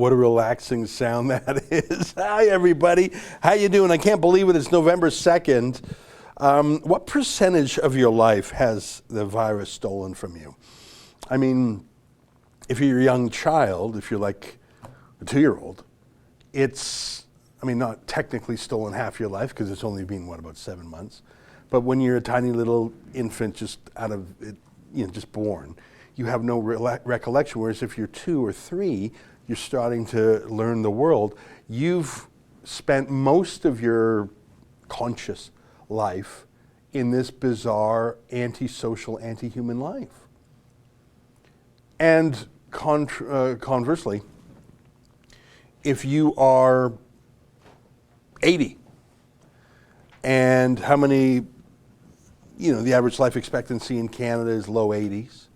What a relaxing sound that is. Hi, everybody. How you doing? I can't believe it. It's November 2nd. What percentage of your life has the virus stolen from you? I mean, if you're a young child, if you're like a 2-year-old, it's, not technically stolen half your life because it's only been, about 7 months. But when you're a tiny little infant just out of it, just born, you have no recollection. Whereas if you're 2 or 3, you're starting to learn the world. You've spent most of your conscious life in this bizarre, antisocial, anti-human life. And conversely, if you are 80, and how many, the average life expectancy in Canada is low 80s.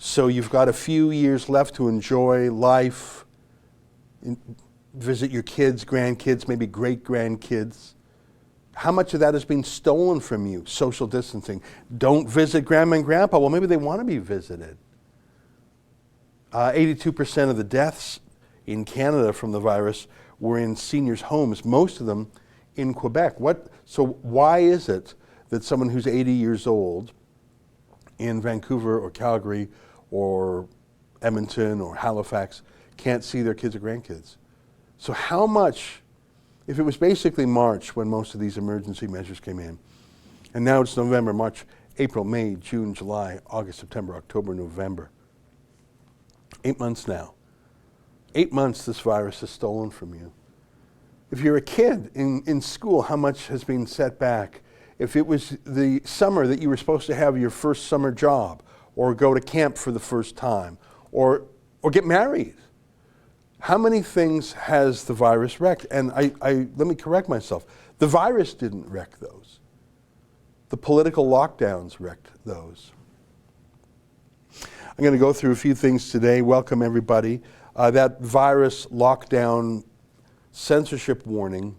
So you've got a few years left to enjoy life, visit your kids, grandkids, maybe great-grandkids. How much of that has been stolen from you? Social distancing. Don't visit grandma and grandpa. Well, maybe they want to be visited. 82% of the deaths in Canada from the virus were in seniors' homes, most of them in Quebec. So why is it that someone who's 80 years old in Vancouver or Calgary or Edmonton or Halifax can't see their kids or grandkids? So how much, if it was basically March when most of these emergency measures came in, and now it's November, March, April, May, June, July, August, September, October, November. 8 months now. 8 months this virus has stolen from you. If you're a kid in school, how much has been set back? If it was the summer that you were supposed to have your first summer job, or go to camp for the first time, or get married, how many things has the virus wrecked? And let me correct myself. The virus didn't wreck those. The political lockdowns wrecked those. I'm going to go through a few things today. Welcome, everybody. That virus lockdown censorship warning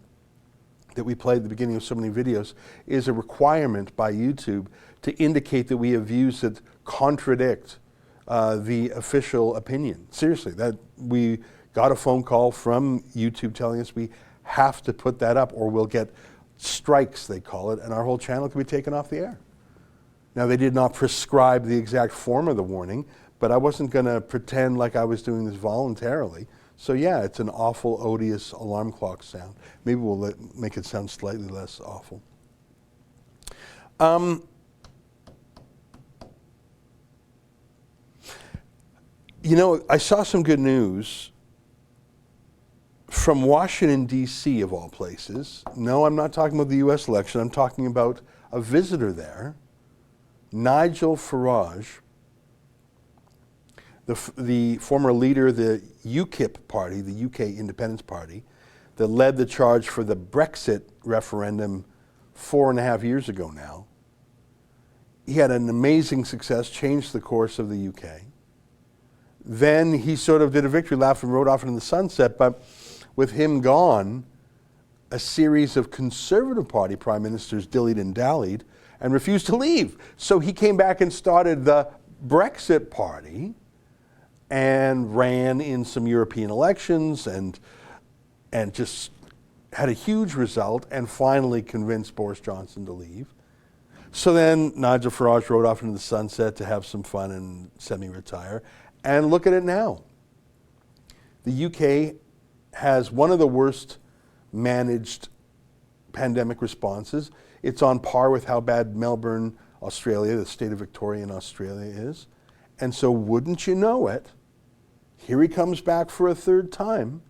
that we played at the beginning of so many videos is a requirement by YouTube to indicate that we have views that contradict the official opinion. Seriously, that we got a phone call from YouTube telling us we have to put that up or we'll get strikes, they call it, and our whole channel could be taken off the air. Now, they did not prescribe the exact form of the warning, but I wasn't going to pretend like I was doing this voluntarily. So yeah, it's an awful, odious alarm clock sound. Maybe we'll make it sound slightly less awful. I saw some good news from Washington, D.C., of all places. No, I'm not talking about the U.S. election. I'm talking about a visitor there, Nigel Farage, the former leader of the UKIP party, the UK Independence Party, that led the charge for the Brexit referendum 4.5 years ago now. He had an amazing success, changed the course of the UK. Then he sort of did a victory lap and rode off into the sunset, but with him gone, a series of Conservative Party prime ministers dillied and dallied and refused to leave. So he came back and started the Brexit Party and ran in some European elections and just had a huge result and finally convinced Boris Johnson to leave. So then Nigel Farage rode off into the sunset to have some fun and semi-retire. And look at it now. The UK has one of the worst managed pandemic responses. It's on par with how bad Melbourne, Australia, the state of Victoria in Australia is. And so wouldn't you know it, here he comes back for a third time.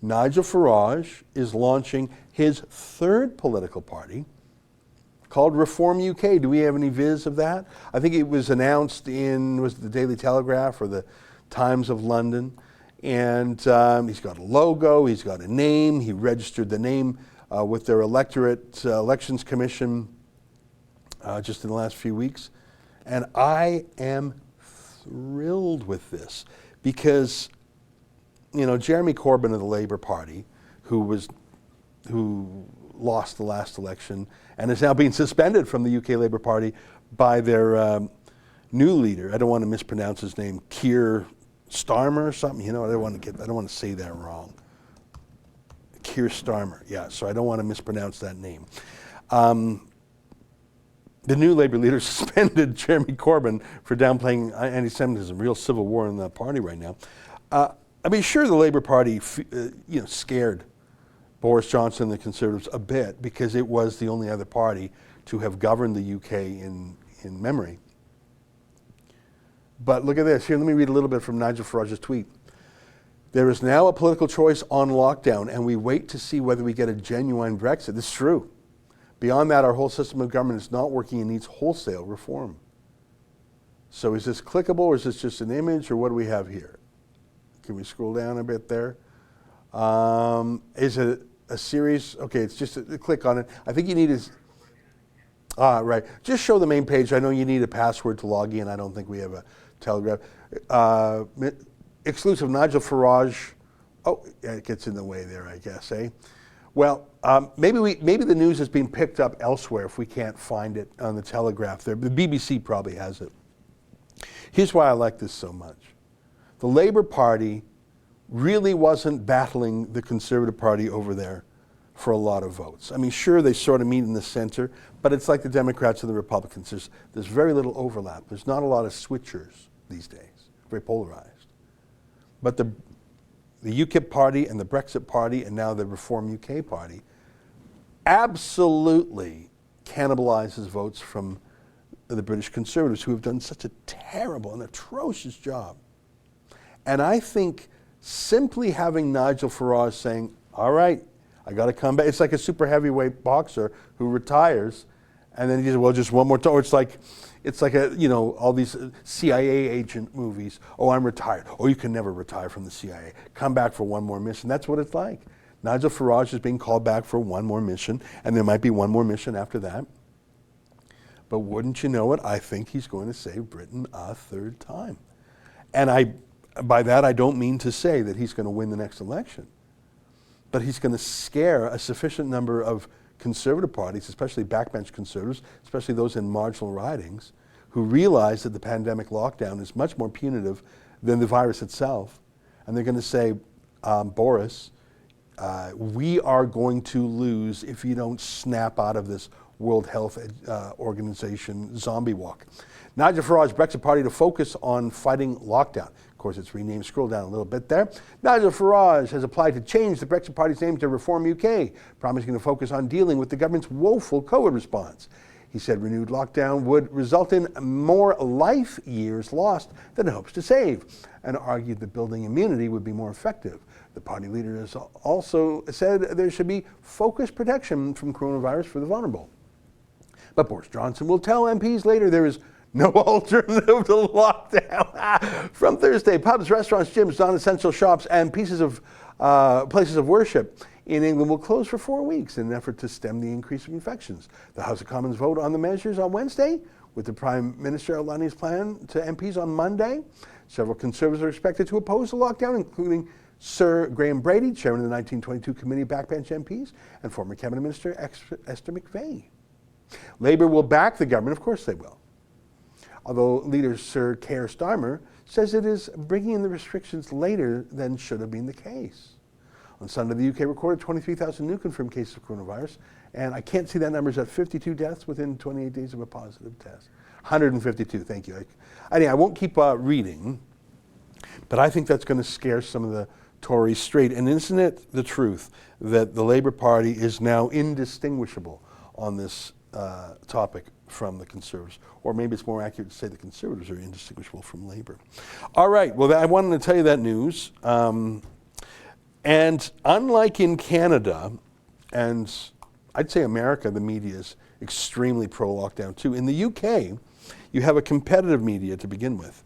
Nigel Farage is launching his third political party called Reform UK. Do we have any viz of that? I think it was announced in, was it the Daily Telegraph or the Times of London? And he's got a logo, he's got a name, he registered the name with their elections commission just in the last few weeks. And I am thrilled with this because, Jeremy Corbyn of the Labour Party, who lost the last election and is now being suspended from the UK Labour Party by their new leader. I don't want to mispronounce his name, Keir Starmer or something. You know, I don't want to say that wrong. Keir Starmer, yeah. So I don't want to mispronounce that name. The new Labour leader suspended Jeremy Corbyn for downplaying anti-Semitism. Real civil war in the party right now. I mean, sure, the Labour Party, scared Boris Johnson and the Conservatives a bit because it was the only other party to have governed the UK in memory. But look at this. Here, let me read a little bit from Nigel Farage's tweet. There is now a political choice on lockdown, and we wait to see whether we get a genuine Brexit. This is true. Beyond that, our whole system of government is not working and needs wholesale reform. So is this clickable, or is this just an image, or what do we have here? Can we scroll down a bit there? Is it a series? Okay, it's just a click on it. I think you need is... right. Just show the main page. I know you need a password to log in. I don't think we have a Telegraph. Exclusive Nigel Farage. Oh, yeah, it gets in the way there, I guess, eh? Well, maybe the news is being picked up elsewhere if we can't find it on the Telegraph there. The BBC probably has it. Here's why I like this so much. The Labour Party really wasn't battling the Conservative Party over there for a lot of votes. I mean, sure, they sort of meet in the center, but it's like the Democrats and the Republicans. There's very little overlap. There's not a lot of switchers these days, very polarized. But the UKIP party and the Brexit party and now the Reform UK party absolutely cannibalizes votes from the British Conservatives, who have done such a terrible and atrocious job. And I think simply having Nigel Farage saying, all right, I got to come back. It's like a super heavyweight boxer who retires, and then he says, well, just one more time. Or it's like all these CIA agent movies. Oh, I'm retired. Oh, you can never retire from the CIA. Come back for one more mission. That's what it's like. Nigel Farage is being called back for one more mission, and there might be one more mission after that. But wouldn't you know it, I think he's going to save Britain a third time. And by that, I don't mean to say that he's going to win the next election. But he's going to scare a sufficient number of Conservative parties, especially backbench Conservatives, especially those in marginal ridings, who realize that the pandemic lockdown is much more punitive than the virus itself. And they're going to say, Boris, we are going to lose if you don't snap out of this World Health Organization zombie walk. Nigel Farage, Brexit Party to focus on fighting lockdown. Of course, it's renamed. Scroll down a little bit there. Nigel Farage has applied to change the Brexit Party's name to Reform UK, promising to focus on dealing with the government's woeful COVID response. He said renewed lockdown would result in more life years lost than it hopes to save, and argued that building immunity would be more effective. The party leader has also said there should be focused protection from coronavirus for the vulnerable. But Boris Johnson will tell MPs later there is no alternative to lockdown. From Thursday, pubs, restaurants, gyms, non-essential shops, and places of worship in England will close for 4 weeks in an effort to stem the increase of infections. The House of Commons vote on the measures on Wednesday, with the Prime Minister outlining his plan to MPs on Monday. Several Conservatives are expected to oppose the lockdown, including Sir Graham Brady, chairman of the 1922 Committee of Backbench MPs, and former Cabinet Minister Esther McVey. Labour will back the government, of course they will. Although leader Sir Keir Starmer says it is bringing in the restrictions later than should have been the case. On Sunday, the UK recorded 23,000 new confirmed cases of coronavirus, and I can't see that number is at 52 deaths within 28 days of a positive test. 152, thank you. I won't keep reading, but I think that's going to scare some of the Tories straight. And isn't it the truth that the Labour Party is now indistinguishable on this topic from the Conservatives? Or maybe it's more accurate to say the Conservatives are indistinguishable from Labour. All right, well, I wanted to tell you that news. And unlike in Canada, and I'd say America, the media is extremely pro-lockdown too. In the UK, you have a competitive media to begin with.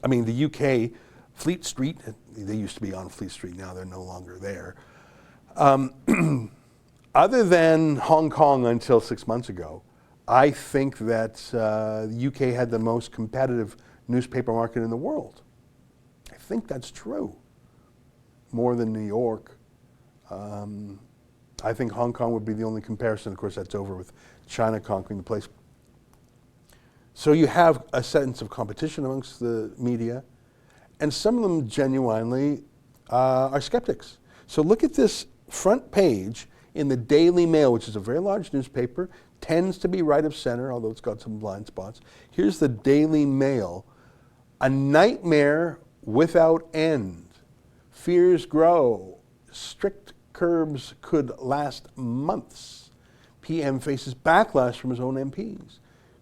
I mean, the UK, Fleet Street, they used to be on Fleet Street, now they're no longer there. Other than Hong Kong until 6 months ago, I think that the UK had the most competitive newspaper market in the world. I think that's true. More than New York. I think Hong Kong would be the only comparison. Of course, that's over with China conquering the place. So you have a sense of competition amongst the media. and some of them genuinely are skeptics. So look at this front page in the Daily Mail, which is a very large newspaper, tends to be right of center, although it's got some blind spots. Here's the Daily Mail. A nightmare without end. Fears grow. Strict curbs could last months. PM faces backlash from his own MPs.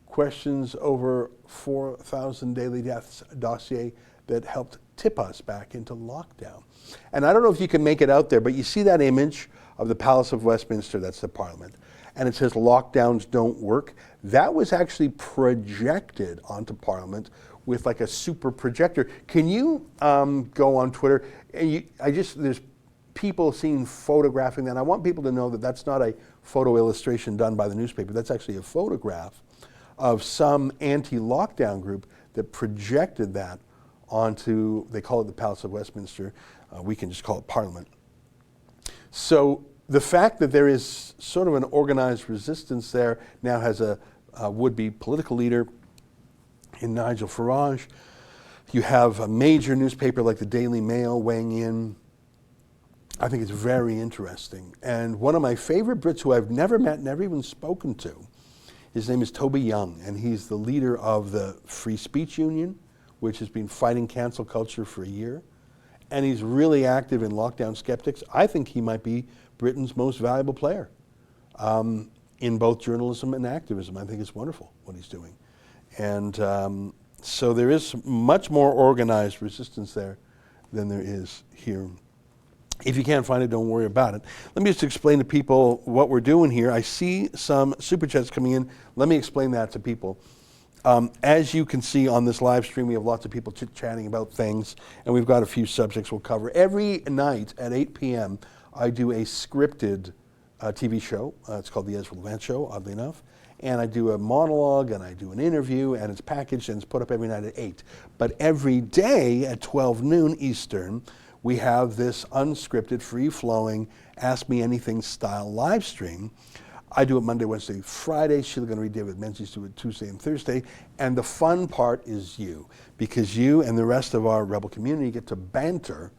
Questions over 4,000 daily deaths dossier that helped tip us back into lockdown. And I don't know if you can make it out there, but you see that image of the Palace of Westminster, that's the Parliament, and it says lockdowns don't work. That was actually projected onto Parliament with like a super projector. Can you go on Twitter? And there's people seen photographing that. I want people to know that that's not a photo illustration done by the newspaper. That's actually a photograph of some anti-lockdown group that projected that onto, they call it the Palace of Westminster. We can just call it Parliament. So the fact that there is sort of an organized resistance there now has a would-be political leader in Nigel Farage. You have a major newspaper like the Daily Mail weighing in. I think it's very interesting. And one of my favorite Brits who I've never met, never even spoken to, his name is Toby Young, and he's the leader of the Free Speech Union, which has been fighting cancel culture for a year. And he's really active in lockdown skeptics. I think he might be Britain's most valuable player in both journalism and activism. I think it's wonderful what he's doing. And so there is much more organized resistance there than there is here. If you can't find it, don't worry about it. Let me just explain to people what we're doing here. I see some super chats coming in. Let me explain that to people. As you can see on this live stream, we have lots of people chit-chatting about things, and we've got a few subjects we'll cover. Every night at 8 p.m., I do a scripted TV show. It's called The Ezra Levant Show, oddly enough. And I do a monologue, and I do an interview, and it's packaged, and it's put up every night at 8. But every day at 12 noon Eastern, we have this unscripted, free-flowing, Ask Me Anything style live stream. I do it Monday, Wednesday, Friday. Sheila going to read David Menzies do it Tuesday and Thursday. And the fun part is you, because you and the rest of our Rebel community get to banter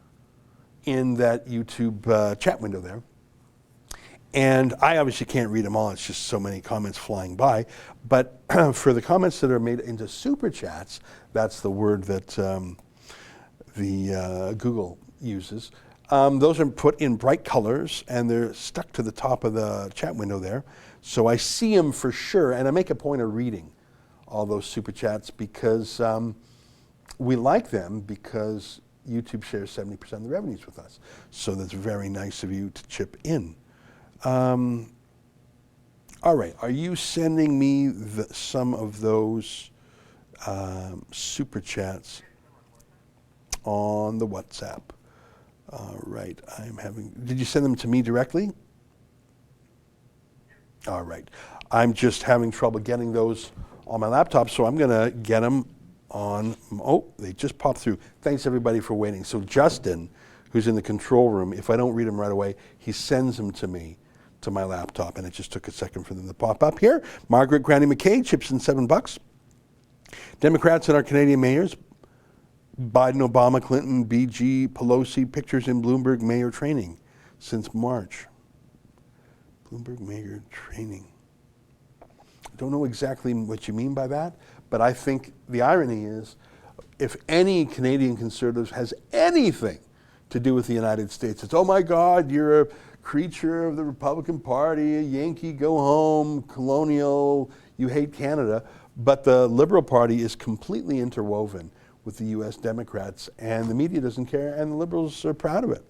in that YouTube chat window there. And I obviously can't read them all. It's just so many comments flying by. But for the comments that are made into super chats, that's the word that the Google uses. Those are put in bright colors, and they're stuck to the top of the chat window there. So I see them for sure, and I make a point of reading all those super chats because we like them because YouTube shares 70% of the revenues with us. So that's very nice of you to chip in. All right, are you sending me some of those super chats on the WhatsApp? All right, did you send them to me directly? All right, I'm just having trouble getting those on my laptop, so I'm gonna get them on, they just popped through. Thanks everybody for waiting. So Justin, who's in the control room, if I don't read them right away, he sends them to me, to my laptop, and it just took a second for them to pop up here. Margaret Granny McKay chips in $7. Democrats and our Canadian mayors, Biden, Obama, Clinton, BG, Pelosi, pictures in Bloomberg mayor training since March. Bloomberg mayor training. I don't know exactly what you mean by that, but I think the irony is if any Canadian conservative has anything to do with the United States, it's, oh my God, you're a creature of the Republican Party, a Yankee, go home, colonial, you hate Canada. But the Liberal Party is completely interwoven with the US Democrats, and the media doesn't care, and the Liberals are proud of it.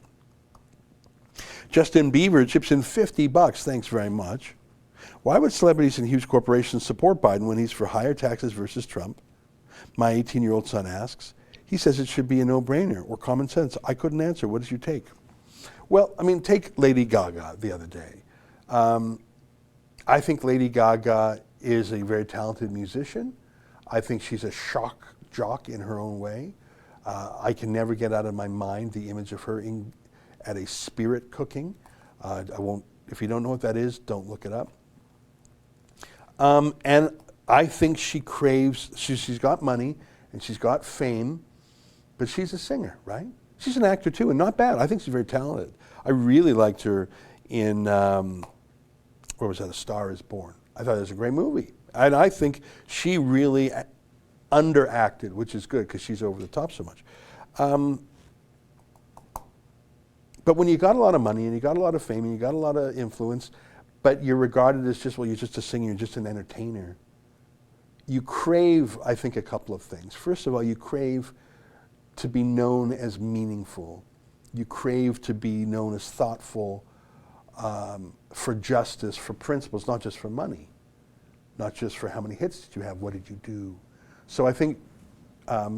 Justin Bieber chips in $50, thanks very much. Why would celebrities and huge corporations support Biden when he's for higher taxes versus Trump? My 18-year-old son asks. He says it should be a no-brainer or common sense. I couldn't answer. What is your take? Well, I mean, take Lady Gaga the other day. I think Lady Gaga is a very talented musician. I think she's a shock jock in her own way. I can never get out of my mind the image of her at a spirit cooking. I won't, if you don't know what that is, don't look it up. And I think she craves, she's got money and she's got fame, but she's a singer, right? She's an actor too, and not bad. I think she's very talented. I really liked her in, where was that, A Star Is Born. I thought it was a great movie. And I think she really underacted, which is good because she's over the top so much. But when you got a lot of money and you got a lot of fame and you got a lot of influence, but you're regarded as just, well, you're just a singer, you're just an entertainer, you crave, I think, a couple of things. First of all, you crave to be known as meaningful. You crave to be known as thoughtful, for justice, for principles, not just for money, not just for how many hits did you have, what did you do. So I think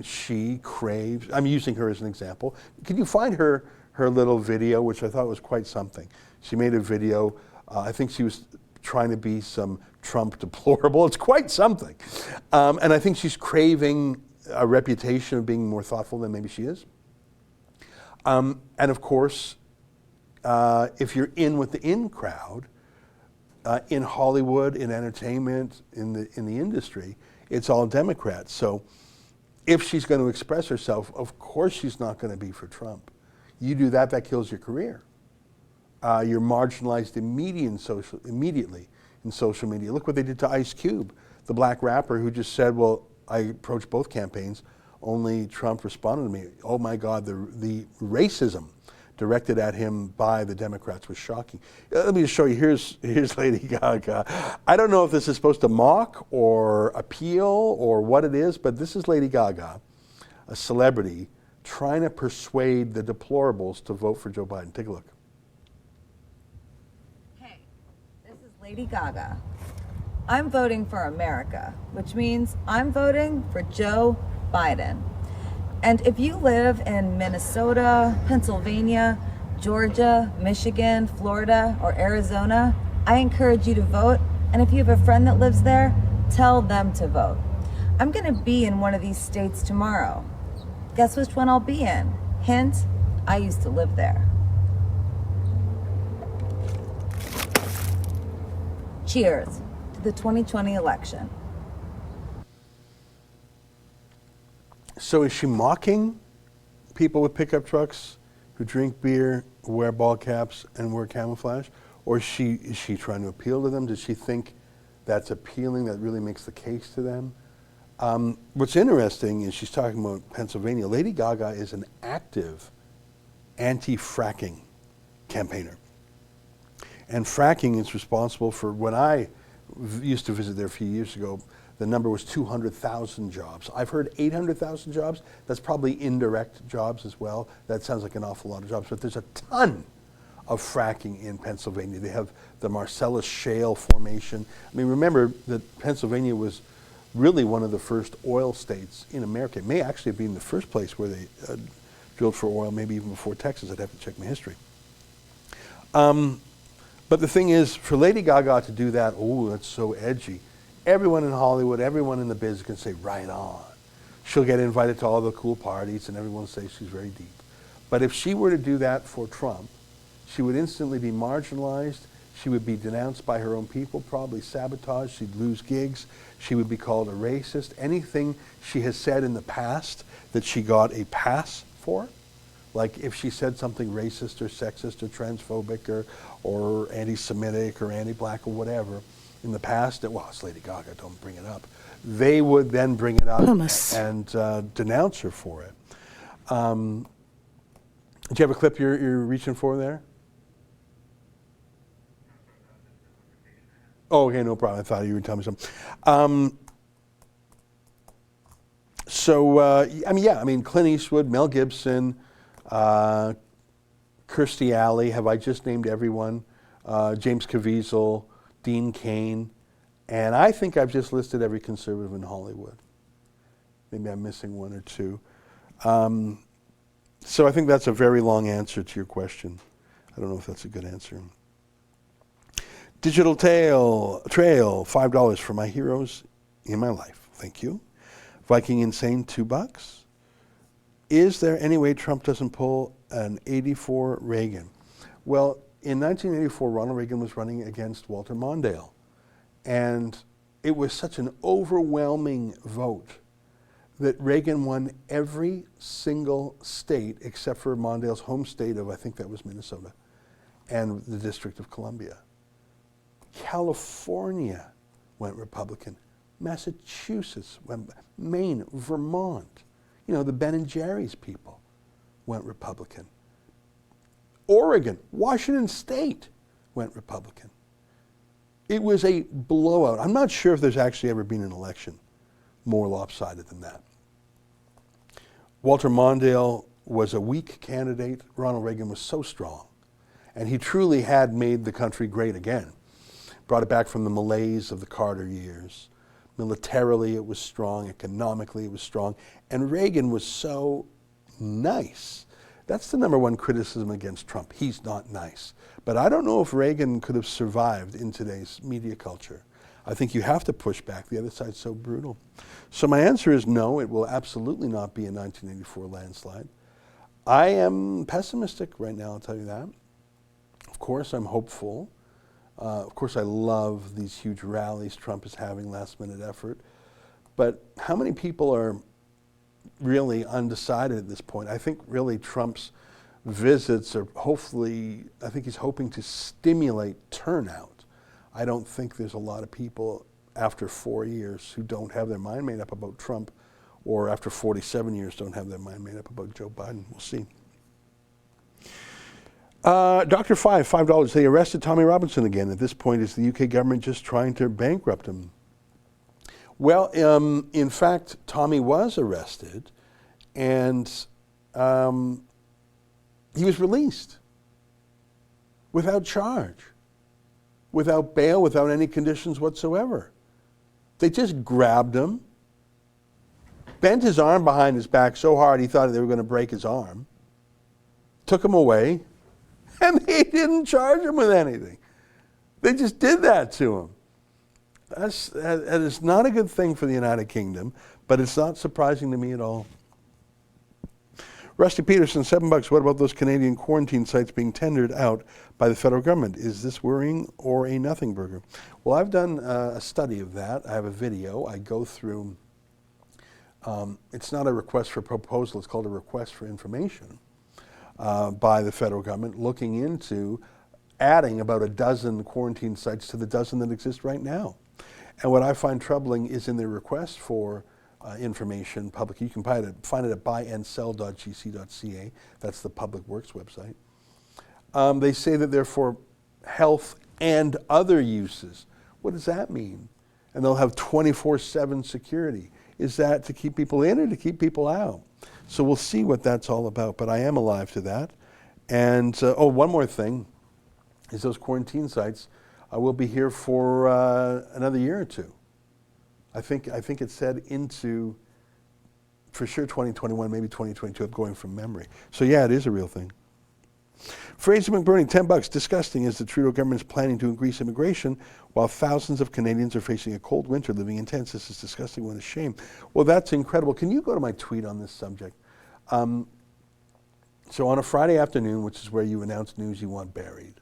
she craves, I'm using her as an example. Can you find her little video, which I thought was quite something? She made a video, I think she was trying to be some Trump deplorable. It's quite something. And I think she's craving a reputation of being more thoughtful than maybe she is. And of course, if you're in with the in crowd, in Hollywood, in entertainment, in the industry, it's all Democrats. So if she's going to express herself, of course she's not going to be for Trump. You do that, that kills your career. You're marginalized immediately in social media. Look what they did to Ice Cube, the black rapper who just said, well, I approached both campaigns, only Trump responded to me. Oh my God, the racism directed at him by the Democrats was shocking. Let me just show you, here's Lady Gaga. I don't know if this is supposed to mock or appeal or what it is, but this is Lady Gaga, a celebrity, trying to persuade the deplorables to vote for Joe Biden. Take a look. Hey, this is Lady Gaga. I'm voting for America, which means I'm voting for Joe Biden. And if you live in Minnesota, Pennsylvania, Georgia, Michigan, Florida, or Arizona, I encourage you to vote. And if you have a friend that lives there, tell them to vote. I'm going to be in one of these states tomorrow. Guess which one I'll be in? Hint, I used to live there. Cheers to the 2020 election. So is she mocking people with pickup trucks who drink beer, wear ball caps, and wear camouflage? Or is she trying to appeal to them? Does she think that's appealing, that really makes the case to them? What's interesting is she's talking about Pennsylvania. Lady Gaga is an active anti-fracking campaigner. And fracking is responsible for, when I used to visit there a few years ago, the number was 200,000 jobs. I've heard 800,000 jobs. That's probably indirect jobs as well. That sounds like an awful lot of jobs, but there's a ton of fracking in Pennsylvania. They have the Marcellus Shale formation. I mean, remember that Pennsylvania was really one of the first oil states in America. It may actually have been the first place where they drilled for oil, maybe even before Texas. I'd have to check my history. But the thing is, for Lady Gaga to do that, oh, that's so edgy. Everyone in Hollywood, everyone in the biz can say, right on. She'll get invited to all the cool parties and everyone will say she's very deep. But if she were to do that for Trump, she would instantly be marginalized. She would be denounced by her own people, probably sabotaged. She'd lose gigs. She would be called a racist. Anything she has said in the past that she got a pass for, like if she said something racist or sexist or transphobic or anti-Semitic or anti-black or whatever, in the past, well, it's Lady Gaga, don't bring it up. They would then bring it up and denounce her for it. Do you have a clip you're reaching for there? Oh, okay, no problem. I thought you were telling me something. Clint Eastwood, Mel Gibson, Kirstie Alley, have I just named everyone? James Caviezel, Dean Cain, and I think I've just listed every conservative in Hollywood. Maybe I'm missing one or two. So I think that's a very long answer to your question. I don't know if that's a good answer. Digital Trail, $5 for my heroes in my life. Thank you. Viking Insane, $2. Is there any way Trump doesn't pull an 84 Reagan? Well, in 1984, Ronald Reagan was running against Walter Mondale. And it was such an overwhelming vote that Reagan won every single state except for Mondale's home state of, I think that was Minnesota, and the District of Columbia. California went Republican. Massachusetts went, Maine, Vermont, the Ben and Jerry's people went Republican. Oregon, Washington State went Republican. It was a blowout. I'm not sure if there's actually ever been an election more lopsided than that. Walter Mondale was a weak candidate. Ronald Reagan was so strong. And he truly had made the country great again. Brought it back from the malaise of the Carter years. Militarily, it was strong. Economically, it was strong. And Reagan was so nice. That's the number one criticism against Trump. He's not nice. But I don't know if Reagan could have survived in today's media culture. I think you have to push back. The other side's so brutal. So my answer is no, it will absolutely not be a 1984 landslide. I am pessimistic right now, I'll tell you that. Of course, I'm hopeful. Of course, I love these huge rallies Trump is having, last-minute effort. But how many people are really undecided at this point? I think really Trump's visits are hopefully, I think he's hoping to stimulate turnout. I don't think there's a lot of people after 4 years who don't have their mind made up about Trump, or after 47 years don't have their mind made up about Joe Biden. We'll see. Dr. Five, $5. They arrested Tommy Robinson again. At this point, is the UK government just trying to bankrupt him? Well, in fact, Tommy was arrested, and he was released without charge, without bail, without any conditions whatsoever. They just grabbed him, bent his arm behind his back so hard he thought they were going to break his arm, took him away, and they didn't charge him with anything. They just did that to him. That is not a good thing for the United Kingdom, but it's not surprising to me at all. Rusty Peterson, $7. What about those Canadian quarantine sites being tendered out by the federal government? Is this worrying or a nothing burger? Well, I've done a study of that. I have a video. I go through, it's not a request for proposal, it's called a request for information by the federal government, looking into adding about a dozen quarantine sites to the dozen that exist right now. And what I find troubling is in their request for information, public, you can find it at buyandsell.gc.ca. That's the Public Works website. They say that they're for health and other uses. What does that mean? And they'll have 24/7 security. Is that to keep people in or to keep people out? So we'll see what that's all about, but I am alive to that. And, one more thing is those quarantine sites will be here for another year or two. I think it said into, for sure, 2021, maybe 2022. I'm going from memory. So yeah, it is a real thing. Fraser McBurney, $10. Disgusting as the Trudeau government is planning to increase immigration while thousands of Canadians are facing a cold winter living in tents. This is disgusting. What a shame. Well, that's incredible. Can you go to my tweet on this subject? So on a Friday afternoon, which is where you announce news you want buried,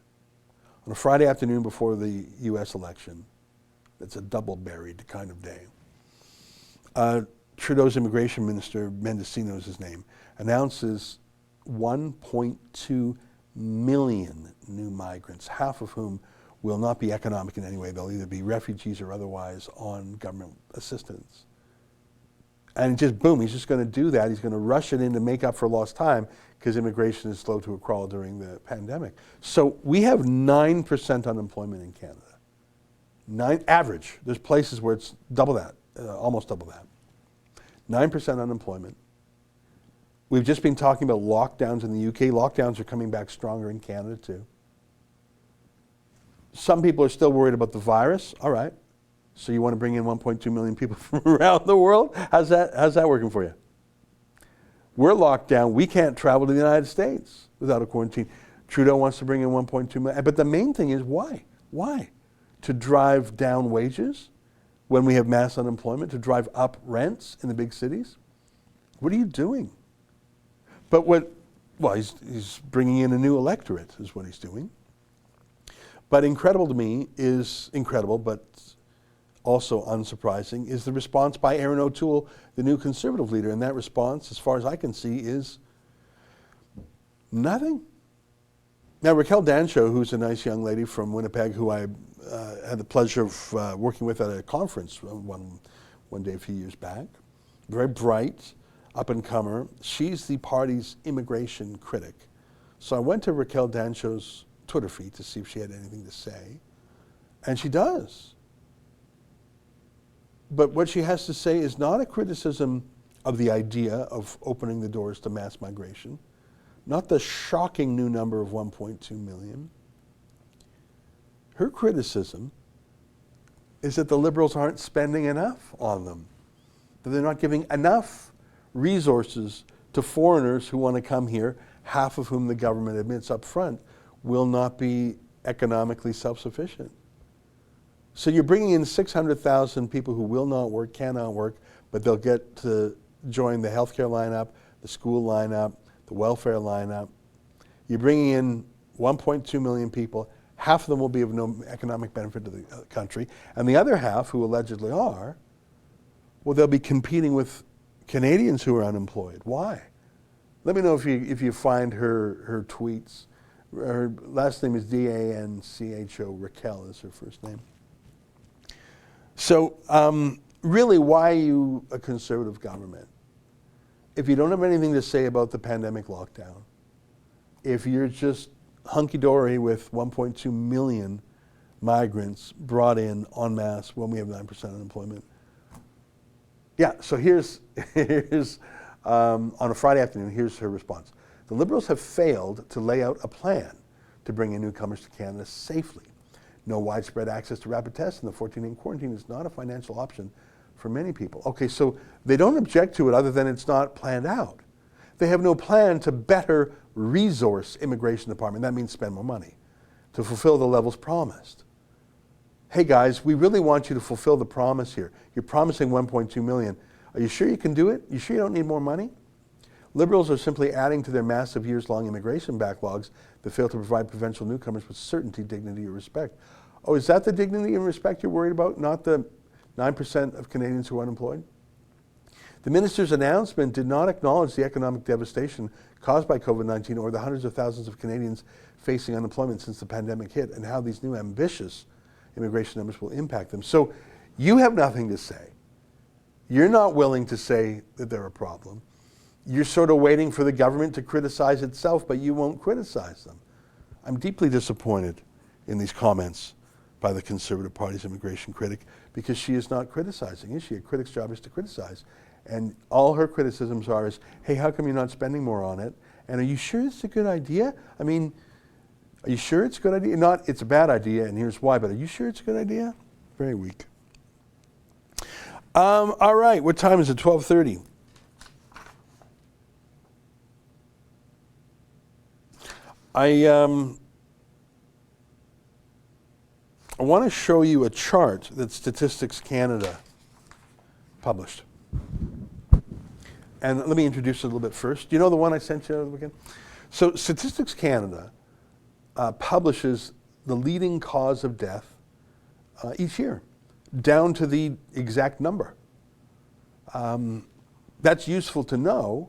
on a Friday afternoon before the U.S. election, it's a double buried kind of day, Trudeau's immigration minister, Mendocino is his name, announces 1.2 million new migrants, half of whom will not be economic in any way. They'll either be refugees or otherwise on government assistance. And just boom, he's just going to do that. He's going to rush it in to make up for lost time because immigration is slow to a crawl during the pandemic. So we have 9% unemployment in Canada. Average. There's places where it's double that, almost double that. 9% unemployment. We've just been talking about lockdowns in the UK. Lockdowns are coming back stronger in Canada too. Some people are still worried about the virus. All right. So you want to bring in 1.2 million people from around the world? How's that working for you? We're locked down. We can't travel to the United States without a quarantine. Trudeau wants to bring in 1.2 million. But the main thing is why? Why? To drive down wages when we have mass unemployment? To drive up rents in the big cities? What are you doing? But he's bringing in a new electorate is what he's doing. But incredible to me is incredible, but also unsurprising, is the response by Erin O'Toole, the new Conservative leader. And that response, as far as I can see, is nothing. Now, Raquel Dancho, who's a nice young lady from Winnipeg, who I had the pleasure of working with at a conference one day a few years back, very bright, up-and-comer. She's the party's immigration critic. So I went to Raquel Dancho's Twitter feed to see if she had anything to say, and she does. But what she has to say is not a criticism of the idea of opening the doors to mass migration, not the shocking new number of 1.2 million. Her criticism is that the Liberals aren't spending enough on them, that they're not giving enough resources to foreigners who want to come here, half of whom the government admits up front will not be economically self-sufficient. So you're bringing in 600,000 people who will not work, cannot work, but they'll get to join the healthcare lineup, the school lineup, the welfare lineup. You're bringing in 1.2 million people. Half of them will be of no economic benefit to the country. And the other half, who allegedly are, well, they'll be competing with Canadians who are unemployed. Why? Let me know if you find her tweets. Her last name is Dancho. Raquel is her first name. So really, why are you a Conservative government? If you don't have anything to say about the pandemic lockdown, if you're just hunky-dory with 1.2 million migrants brought in en masse when we have 9% unemployment. Yeah, so here's on a Friday afternoon, here's her response. The Liberals have failed to lay out a plan to bring in newcomers to Canada safely. No widespread access to rapid tests, and the 14-day quarantine is not a financial option for many people. Okay, so they don't object to it other than it's not planned out. They have no plan to better resource immigration department. That means spend more money to fulfill the levels promised. Hey guys, we really want you to fulfill the promise here. You're promising 1.2 million. Are you sure you can do it? You sure you don't need more money? Liberals are simply adding to their massive years-long immigration backlogs that fail to provide provincial newcomers with certainty, dignity, or respect. Oh, is that the dignity and respect you're worried about, not the 9% of Canadians who are unemployed? The minister's announcement did not acknowledge the economic devastation caused by COVID-19 or the hundreds of thousands of Canadians facing unemployment since the pandemic hit, and how these new ambitious immigration numbers will impact them. So you have nothing to say. You're not willing to say that they're a problem. You're sort of waiting for the government to criticize itself, but you won't criticize them. I'm deeply disappointed in these comments by the Conservative Party's immigration critic, because she is not criticizing, is she? A critic's job is to criticize. And all her criticisms are is, hey, how come you're not spending more on it? And are you sure it's a good idea? I mean, are you sure it's a good idea? Not, it's a bad idea, and here's why, but are you sure it's a good idea? Very weak. All right, what time is it? 12:30. I want to show you a chart that Statistics Canada published. And let me introduce it a little bit first. Do you know the one I sent you over the weekend? So Statistics Canada publishes the leading cause of death each year, down to the exact number. That's useful to know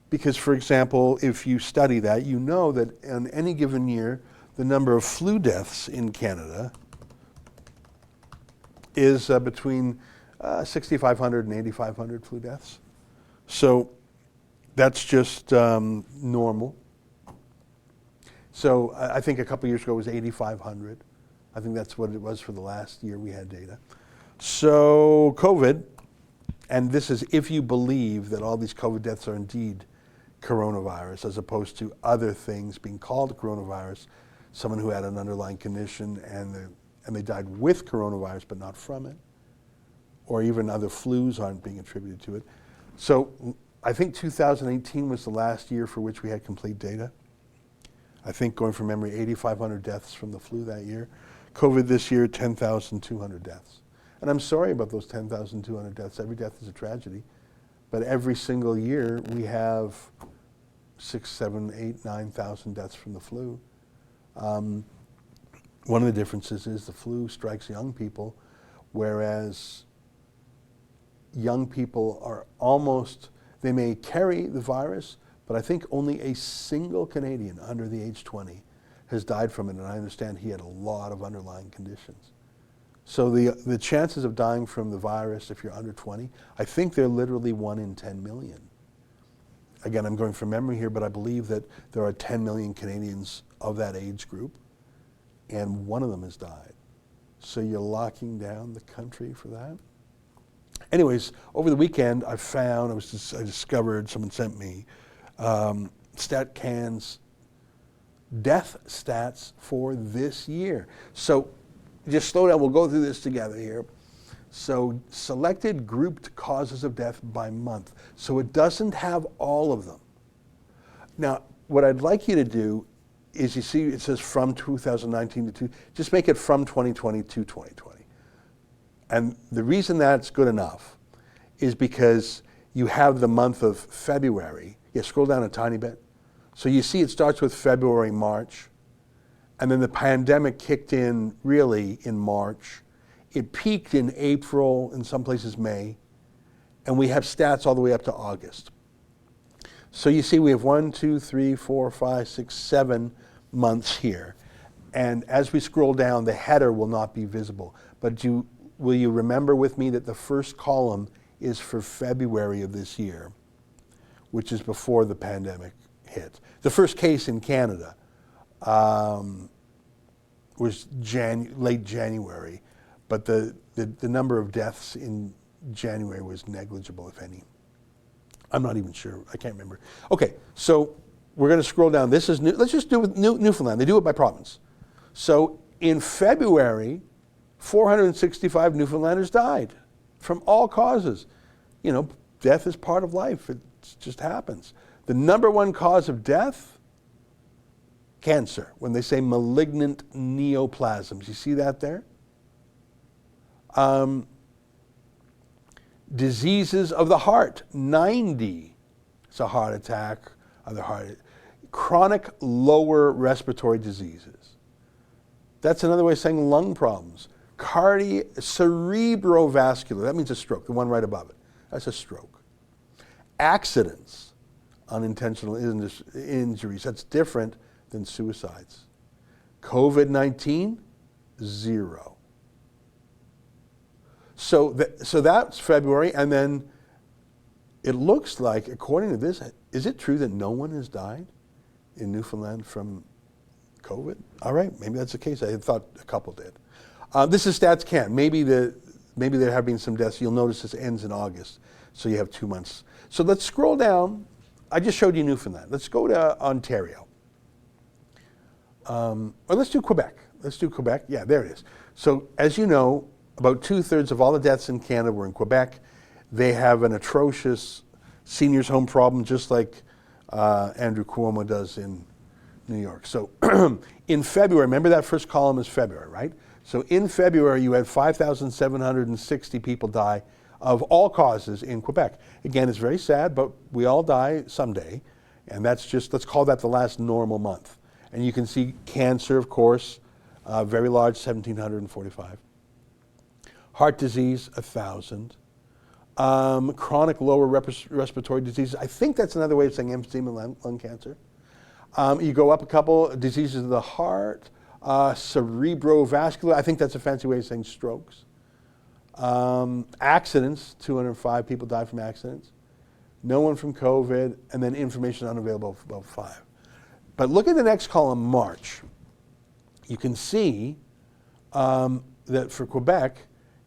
because, for example, if you study that, you know that in any given year, the number of flu deaths in Canada is between 6,500 and 8,500 flu deaths. So that's just normal. So I think a couple of years ago it was 8,500. I think that's what it was for the last year we had data. So COVID, and this is if you believe that all these COVID deaths are indeed coronavirus as opposed to other things being called coronavirus, someone who had an underlying condition and they died with coronavirus but not from it, or even other flus aren't being attributed to it. So I think 2018 was the last year for which we had complete data. I think, going from memory, 8,500 deaths from the flu that year. COVID this year, 10,200 deaths. And I'm sorry about those 10,200 deaths. Every death is a tragedy. But every single year we have 6, 7, 8, 9,000 deaths from the flu. One of the differences is the flu strikes young people whereas young people are almost, they may carry the virus, but I think only a single Canadian under the age 20 has died from it, and I understand he had a lot of underlying conditions. So the chances of dying from the virus if you're under 20, I think they're literally 1 in 10 million. Again, I'm going from memory here, but I believe that there are 10 million Canadians of that age group, and one of them has died. So you're locking down the country for that? Anyways, over the weekend, I discovered, someone sent me, StatCan's death stats for this year. So just slow down, we'll go through this together here. So selected grouped causes of death by month. So it doesn't have all of them. Now, what I'd like you to do is, you see it says from 2019 to just make it from 2020 to 2020. And the reason that's good enough is because you have the month of February. Yeah, scroll down a tiny bit. So you see it starts with February, March, and then the pandemic kicked in really in March. It peaked in April, in some places May, and we have stats all the way up to August. So you see we have 1, 2, 3, 4, 5, 6, 7 months here. And as we scroll down, the header will not be visible. But will you remember with me that the first column is for February of this year, which is before the pandemic hit. The first case in Canada was late January, but the number of deaths in January was negligible, if any. I'm not even sure. I can't remember. Okay, so we're going to scroll down. This is new. Let's just do with Newfoundland. They do it by province. So in February, 465 Newfoundlanders died from all causes. You know, death is part of life. It just happens. The number one cause of death, cancer. When they say malignant neoplasms, you see that there? Diseases of the heart, 90. It's a heart attack, chronic lower respiratory diseases. That's another way of saying lung problems. Cerebrovascular, that means a stroke, the one right above it. That's a stroke. Accidents, unintentional injuries, that's different than suicides. COVID-19, 0. So that's February, and then it looks like, according to this, is it true that no one has died in Newfoundland from COVID? All right, maybe that's the case. I had thought a couple did. This is StatsCan. Maybe there have been some deaths. You'll notice this ends in August, so you have 2 months. So let's scroll down. I just showed you Newfoundland. Let's go to Ontario. Or let's do Quebec. Let's do Quebec. Yeah, there it is. So as you know, about 2/3 of all the deaths in Canada were in Quebec. They have an atrocious seniors' home problem, just like Andrew Cuomo does in New York. So in February, remember that first column is February, right? So in February, you had 5,760 people die of all causes in Quebec. Again, it's very sad, but we all die someday. And that's just, let's call that the last normal month. And you can see cancer, of course, very large, 1,745. Heart disease, 1,000. Chronic lower respiratory diseases. I think that's another way of saying emphysema, lung cancer. You go up a couple, diseases of the heart, cerebrovascular. I think that's a fancy way of saying strokes. Accidents, 205 people died from accidents. No one from COVID, and then information unavailable for about 5. But look at the next column, March. You can see that for Quebec,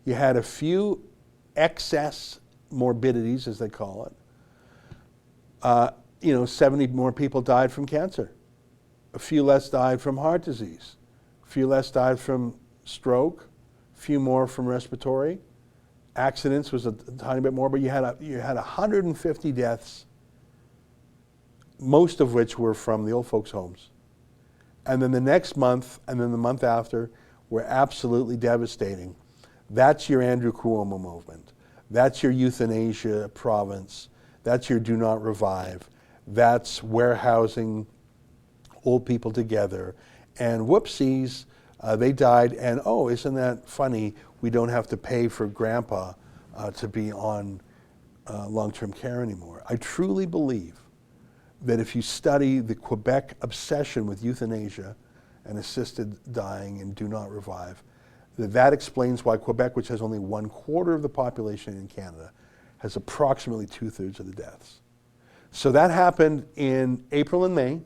you had a few excess morbidities, as they call it. 70 more people died from cancer. A few less died from heart disease. A few less died from stroke. A few more from respiratory. Accidents was a tiny bit more, but you had 150 deaths, most of which were from the old folks' homes. And then the next month, and then the month after, were absolutely devastating. That's your Andrew Cuomo movement. That's your euthanasia province. That's your do not revive. That's warehousing old people together. And whoopsies, They died, and oh, isn't that funny? We don't have to pay for Grandpa to be on long-term care anymore. I truly believe that if you study the Quebec obsession with euthanasia and assisted dying and do not revive, that explains why Quebec, which has only 1/4 of the population in Canada, has approximately 2/3 of the deaths. So that happened in April and May.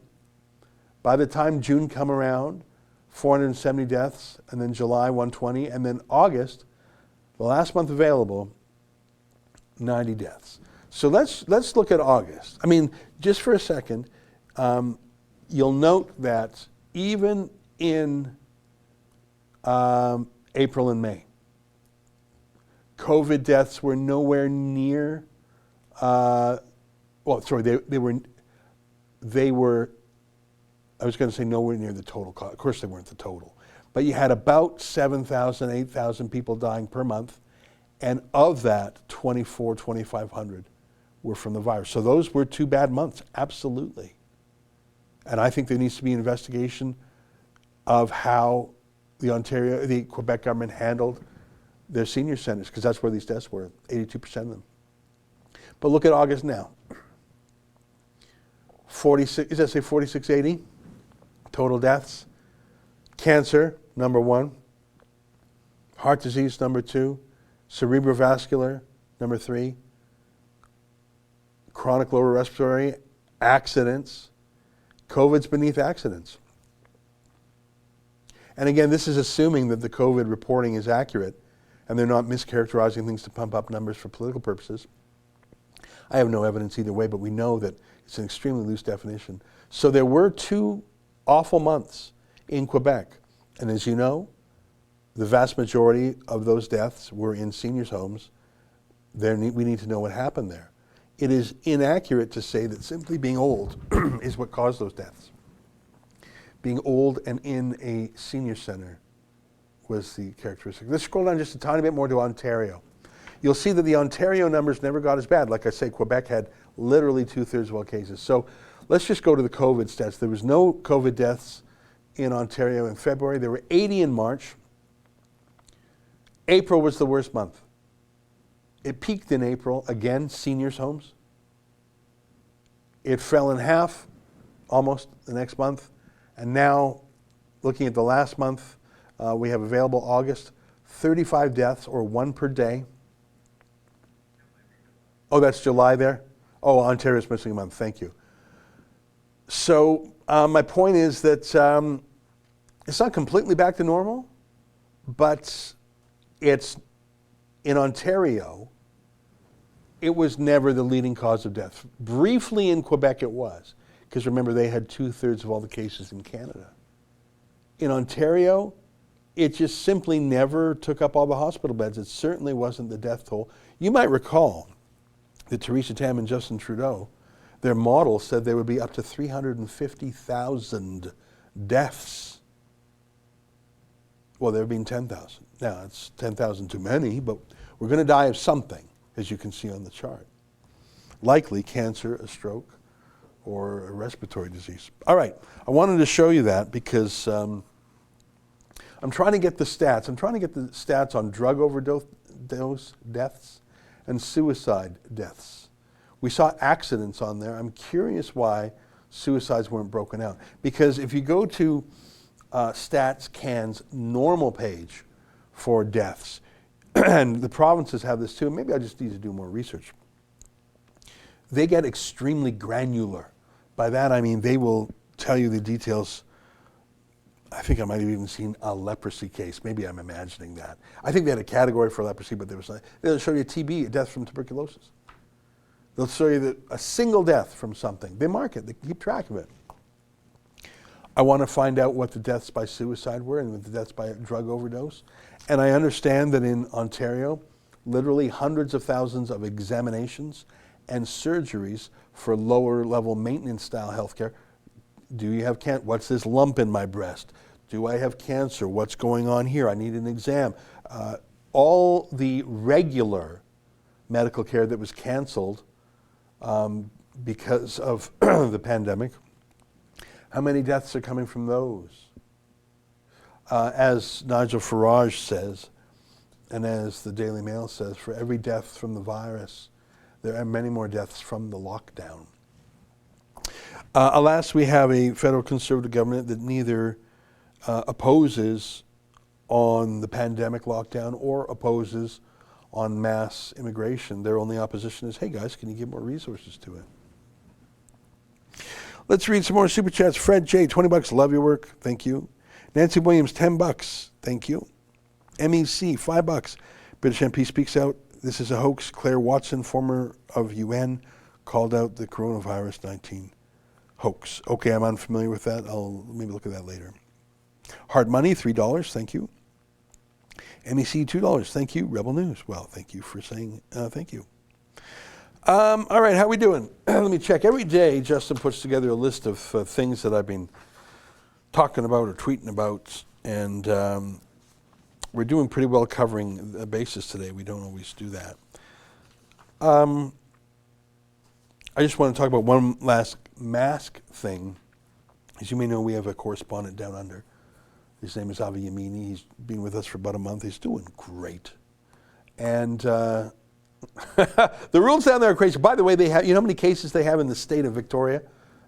By the time June come around, 470 deaths, and then July 120, and then August, the last month available, 90 deaths. So let's look at August. I mean, just for a second, you'll note that even in April and May, COVID deaths were nowhere near. They were. I was going to say nowhere near the total cost. Of course, they weren't the total, but you had about 7,000, 8,000 people dying per month, and of that, 2,500 were from the virus. So those were 2 bad months, absolutely. And I think there needs to be an investigation of how the Quebec government handled their senior centers, because that's where these deaths were, 82% of them. But look at August now. 4680 total deaths. Cancer, number 1. Heart disease, number 2. Cerebrovascular, number 3. Chronic lower respiratory, accidents. COVID's beneath accidents. And again, this is assuming that the COVID reporting is accurate and they're not mischaracterizing things to pump up numbers for political purposes. I have no evidence either way, but we know that it's an extremely loose definition. So there were 2 awful months in Quebec. And as you know, the vast majority of those deaths were in seniors' homes. We need to know what happened there. It is inaccurate to say that simply being old is what caused those deaths. Being old and in a senior center was the characteristic. Let's scroll down just a tiny bit more to Ontario. You'll see that the Ontario numbers never got as bad. Like I say, Quebec had literally 2/3 of all cases. So let's just go to the COVID stats. There was no COVID deaths in Ontario in February. There were 80 in March. April was the worst month. It peaked in April, again, seniors' homes. It fell in half almost the next month. And now, looking at the last month, we have available August, 35 deaths, or 1 per day. Oh, that's July there? Oh, Ontario's missing a month, thank you. So my point is that it's not completely back to normal, but it's, in Ontario, it was never the leading cause of death. Briefly in Quebec it was, because remember they had 2/3 of all the cases in Canada. In Ontario, it just simply never took up all the hospital beds. It certainly wasn't the death toll. You might recall that Theresa Tam and Justin Trudeau, their model said there would be up to 350,000 deaths. Well, there have been 10,000. Now, it's 10,000 too many, but we're going to die of something, as you can see on the chart. Likely cancer, a stroke, or a respiratory disease. All right, I wanted to show you that because I'm trying to get the stats. I'm trying to get the stats on drug overdose deaths and suicide deaths. We saw accidents on there. I'm curious why suicides weren't broken out. Because if you go to Stats Can's normal page for deaths, and the provinces have this too, maybe I just need to do more research. They get extremely granular. By that I mean they will tell you the details. I think I might have even seen a leprosy case. Maybe I'm imagining that. I think they had a category for leprosy, but they'll show you TB, a death from tuberculosis. They'll show you that a single death from something. They mark it, they keep track of it. I want to find out what the deaths by suicide were and what the deaths by drug overdose. And I understand that in Ontario, literally hundreds of thousands of examinations and surgeries for lower level maintenance style healthcare. Do you have cancer? What's this lump in my breast? Do I have cancer? What's going on here? I need an exam. All the regular medical care that was canceled because of the pandemic. How many deaths are coming from those? As Nigel Farage says, and as the Daily Mail says, for every death from the virus, there are many more deaths from the lockdown. Alas, we have a federal conservative government that neither opposes on the pandemic lockdown or opposes on mass immigration. Their only opposition is, hey guys, can you give more resources to it? Let's read some more super chats. Fred J, $20, love your work, thank you. Nancy Williams, $10, thank you. MEC, $5. British MP speaks out, this is a hoax. Claire Watson, former of UN, called out the coronavirus 19 hoax. Okay, I'm unfamiliar with that. I'll maybe look at that later. Hard Money, $3, thank you. MEC, $2, thank you. Rebel News, well, thank you for saying thank you. All right, how we doing? Let me check. Every day, Justin puts together a list of things that I've been talking about or tweeting about, and we're doing pretty well covering the basis today. We don't always do that. I just want to talk about one last mask thing. As you may know, we have a correspondent down under. His name is Avi Yamini. He's been with us for about a month. He's doing great. And the rules down there are crazy. By the way, they have, you know how many cases they have in the state of Victoria?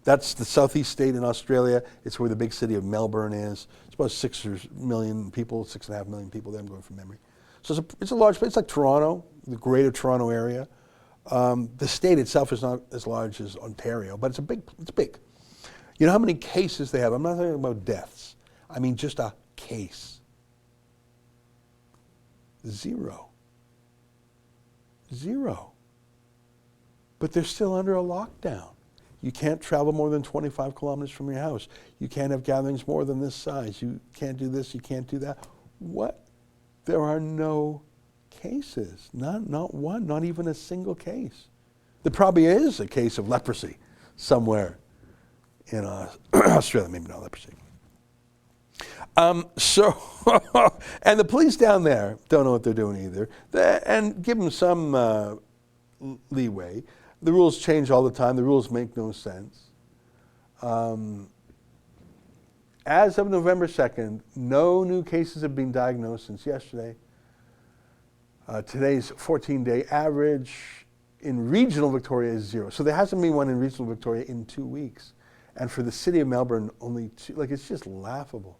That's the southeast state in Australia. It's where the big city of Melbourne is. It's about 6 million people, 6.5 million people there, I'm going from memory. So it's a large place. It's like Toronto, the greater Toronto area. The state itself is not as large as Ontario, but it's big. You know how many cases they have? I'm not talking about deaths. I mean just a case. 0. But they're still under a lockdown. You can't travel more than 25 kilometers from your house. You can't have gatherings more than this size. You can't do this, you can't do that. What? There are no cases. Not one, not even a single case. There probably is a case of leprosy somewhere in Australia, maybe not leprosy. And the police down there don't know what they're doing either. And give them some leeway. The rules change all the time. The rules make no sense. As of November 2nd, no new cases have been diagnosed since yesterday. Today's 14-day average in regional Victoria is 0. So there hasn't been one in regional Victoria in 2 weeks. And for the city of Melbourne, only 2. Like, it's just laughable.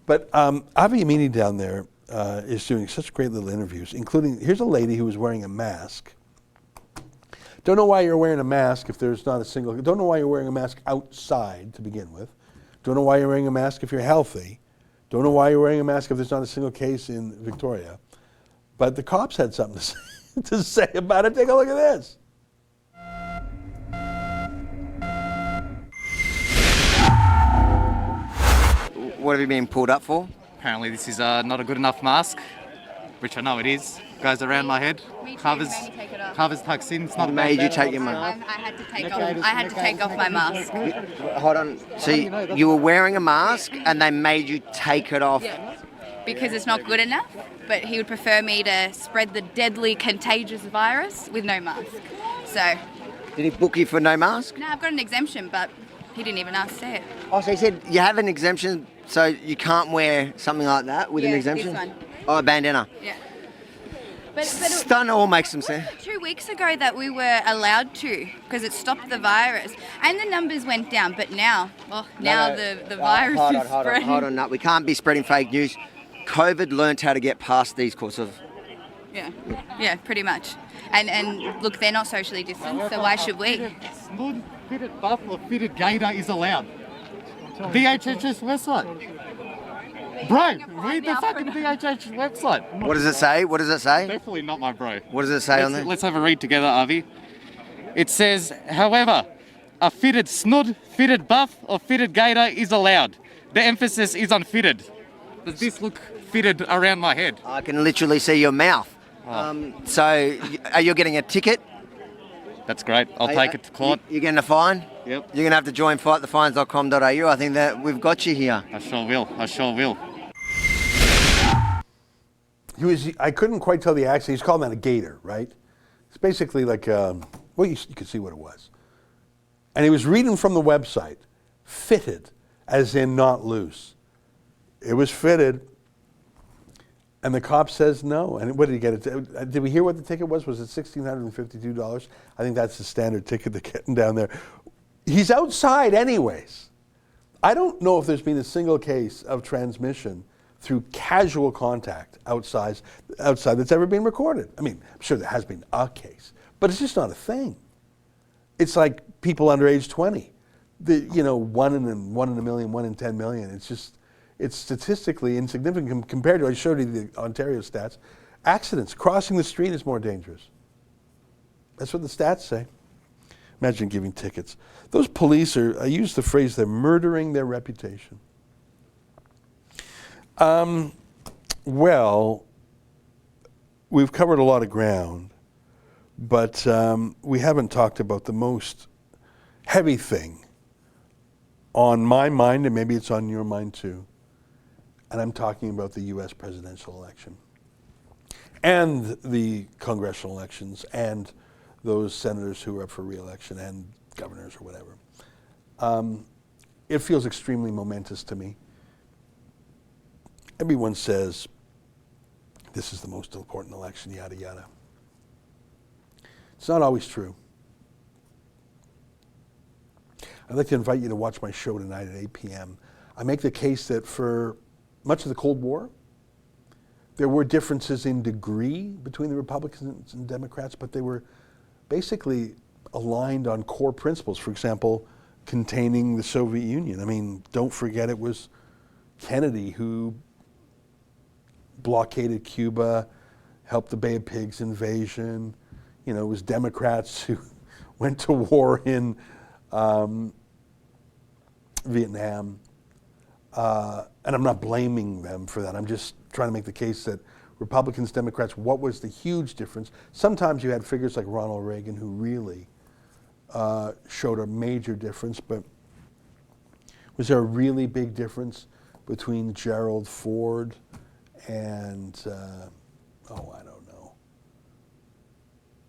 But Avi Yamini down there is doing such great little interviews, including, here's a lady who was wearing a mask. Don't know why you're wearing a mask if there's not a single, don't know why you're wearing a mask outside to begin with. Don't know why you're wearing a mask if you're healthy. Don't know why you're wearing a mask if there's not a single case in Victoria. But the cops had something to say about it. Take a look at this. What have you been pulled up for? Apparently this is not a good enough mask, which I know it is. Goes around my head, Me too, covers, made me take it off. covers tucks in. It's not Made you take your mask? I had to take off my mask. Hold on. So you were wearing a mask and they made you take it off? Because it's not good enough, but he would prefer me to spread the deadly contagious virus with no mask. So, Did he book you for no mask? no, I've got an exemption, but he didn't even ask to say it. Oh, so he said you have an exemption, so you can't wear something like that with an Yeah, exemption? this one. Oh, a bandana. Yeah. But it, Starting to all make some sense. 2 weeks ago that we were allowed to, because it stopped the virus, and the numbers went down. But now, the virus is spreading. Hold on, no, we can't be spreading fake news. COVID learned how to get past these sorts of... Yeah, pretty much. And look, they're not socially distanced, so why should we? Snood, fitted buff or fitted gator is allowed. DHH's website. Bro, read the fucking DHH website. What does it say? What does it say? Definitely not my bro. What does it say on there? Let's have a read together, Avi. It says, however, a fitted snood, fitted buff or fitted gator is allowed. The emphasis is on fitted. Does this look fitted around my head? I can literally see your mouth. So, are you getting a ticket? That's great. I'll take it to court. You're getting a fine? Yep. You're going to have to join fightthefines.com.au. I think that we've got you here. I sure will. I couldn't quite tell the accent. He's calling that a gator, right? It's basically like, well, you could see what it was. And he was reading from the website, fitted, as in not loose. It was fitted. And the cop says no. And what did he get? Did we hear what the ticket was? Was it $1,652? I think that's the standard ticket they're getting down there. He's outside anyways. I don't know if there's been a single case of transmission through casual contact outside that's ever been recorded. I mean, I'm sure there has been a case, but it's just not a thing. It's like people under age 20. One in a million, 1 in 10 million. It's statistically insignificant compared to, I showed you the Ontario stats. Accidents, crossing the street is more dangerous. That's what the stats say. Imagine giving tickets. Those police I use the phrase, they're murdering their reputation. Well, we've covered a lot of ground, but we haven't talked about the most heavy thing on my mind, and maybe it's on your mind too. And I'm talking about the U.S. presidential election and the congressional elections and those senators who are up for re-election and governors or whatever. It feels extremely momentous to me. Everyone says this is the most important election, yada, yada. It's not always true. I'd like to invite you to watch my show tonight at 8 p.m. I make the case that for much of the Cold War, there were differences in degree between the Republicans and Democrats, but they were basically aligned on core principles. For example, containing the Soviet Union. I mean, don't forget it was Kennedy who blockaded Cuba, helped the Bay of Pigs invasion. It was Democrats who went to war in Vietnam. And I'm not blaming them for that. I'm just trying to make the case that Republicans, Democrats, what was the huge difference? Sometimes you had figures like Ronald Reagan who really showed a major difference, but was there a really big difference between Gerald Ford and, I don't know.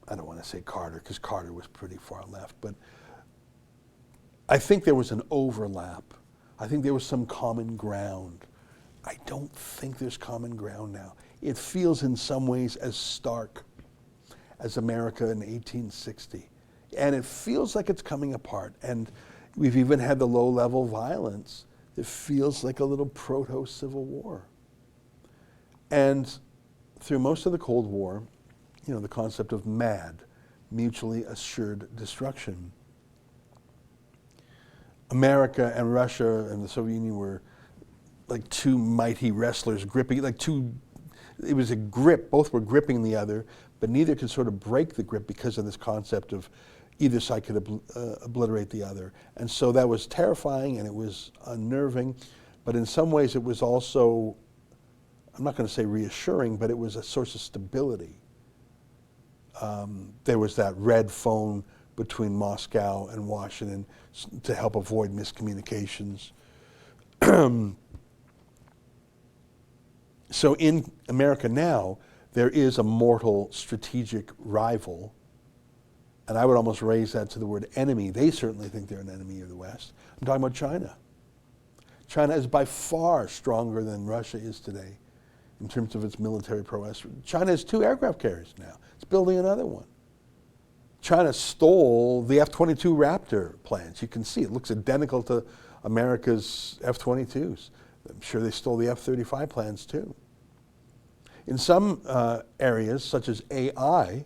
I don't want to say Carter, because Carter was pretty far left, but I think there was an overlap. I think there was some common ground. I don't think there's common ground now. It feels in some ways as stark as America in 1860. And it feels like it's coming apart. And we've even had the low-level violence that feels like a little proto-Civil War. And through most of the Cold War, the concept of MAD, mutually assured destruction. America and Russia and the Soviet Union were like two mighty wrestlers gripping, it was a grip, both were gripping the other, but neither could sort of break the grip because of this concept of either side could obliterate the other. And so that was terrifying and it was unnerving, but in some ways it was also, I'm not going to say reassuring, but it was a source of stability. There was that red phone between Moscow and Washington to help avoid miscommunications. So in America now, there is a mortal strategic rival, and I would almost raise that to the word enemy. They certainly think they're an enemy of the West. I'm talking about China. China is by far stronger than Russia is today in terms of its military prowess. China has 2 aircraft carriers now. It's building another one. China stole the F-22 Raptor plans. You can see it looks identical to America's F-22s. I'm sure they stole the F-35 plans too. In some areas, such as AI,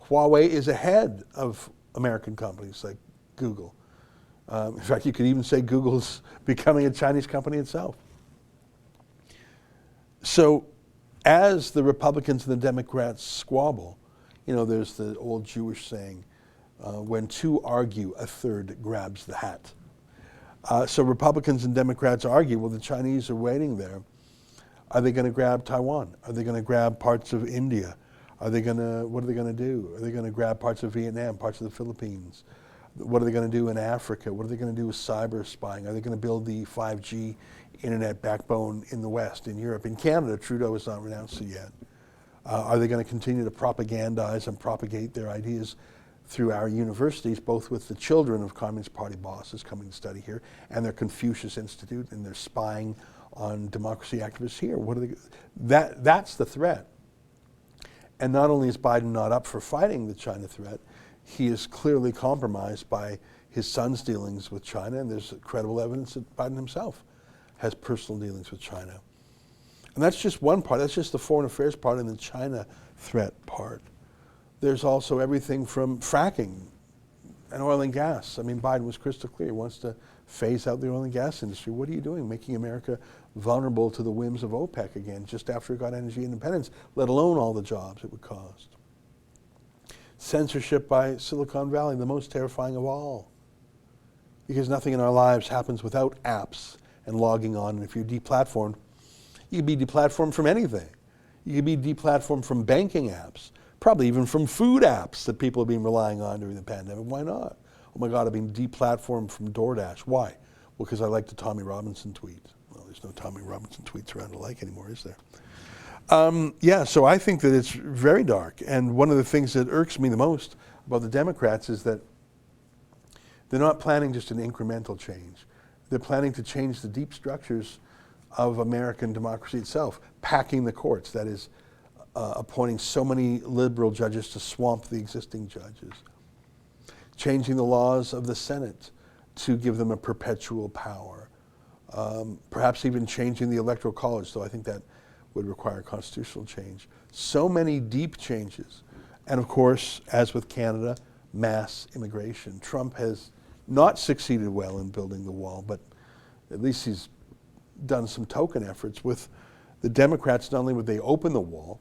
Huawei is ahead of American companies like Google. In fact, you could even say Google's becoming a Chinese company itself. So as the Republicans and the Democrats squabble, there's the old Jewish saying, when 2 argue, a third grabs the hat. So Republicans and Democrats argue, well, the Chinese are waiting there. Are they going to grab Taiwan? Are they going to grab parts of India? What are they going to do? Are they going to grab parts of Vietnam, parts of the Philippines? What are they going to do in Africa? What are they going to do with cyber spying? Are they going to build the 5G internet backbone in the West, in Europe? In Canada, Trudeau has not renounced it yet. Are they going to continue to propagandize and propagate their ideas through our universities, both with the children of Communist Party bosses coming to study here and their Confucius Institute and their spying on democracy activists here. What are they? That's the threat. And not only is Biden not up for fighting the China threat, he is clearly compromised by his son's dealings with China, and there's credible evidence that Biden himself has personal dealings with China. And that's just one part. That's just the foreign affairs part and the China threat part. There's also everything from fracking and oil and gas. I mean, Biden was crystal clear. He wants to phase out the oil and gas industry. What are you doing? Making America vulnerable to the whims of OPEC again, just after it got energy independence, let alone all the jobs it would cost. Censorship by Silicon Valley, the most terrifying of all. Because nothing in our lives happens without apps and logging on. And if you're deplatformed, you can be deplatformed from anything. You can be deplatformed from banking apps, probably even from food apps that people have been relying on during the pandemic. Why not? Oh my God, I've been deplatformed from DoorDash. Why? Well, because I like the Tommy Robinson tweet. Well, there's no Tommy Robinson tweets around to like anymore, is there? Yeah, so I think that it's very dark. And one of the things that irks me the most about the Democrats is that they're not planning just an incremental change. They're planning to change the deep structures of American democracy itself, packing the courts, that is, appointing so many liberal judges to swamp the existing judges, changing the laws of the Senate to give them a perpetual power, perhaps even changing the Electoral College, though I think that would require constitutional change. So many deep changes. And of course, as with Canada, mass immigration. Trump has not succeeded well in building the wall, but at least he's done some token efforts. With the Democrats, not only would they open the wall,